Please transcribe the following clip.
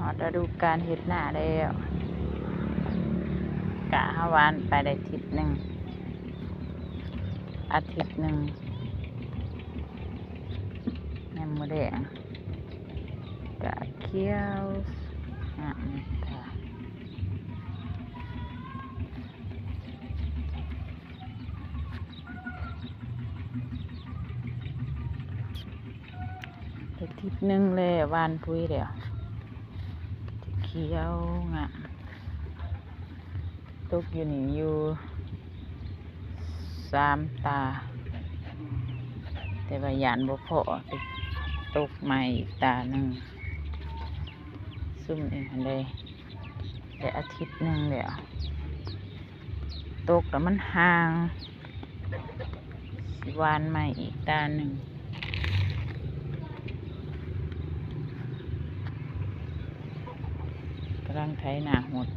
อดฤดูกาลเฮ็ดหน้าแล้วกะหวานไปได้อาทิตย์หนึ่งแหนมหมูแดงกะเคี้ยวค่ะอาทิตย์หนึ่งเลยหวานปุ๋ยเดียวเคี้ยวตกอยู่นี่อยู่3 ตาแต่ว่าหยานบ่พอตกใหม่อีกตาหนึ่งซุ่มนี่หันเลยแต่อาทิตย์หนึ่งเดียวตกแล้วมันห่างสิหวานใหม่อีกตาหนึ่งกำลังไถนาหด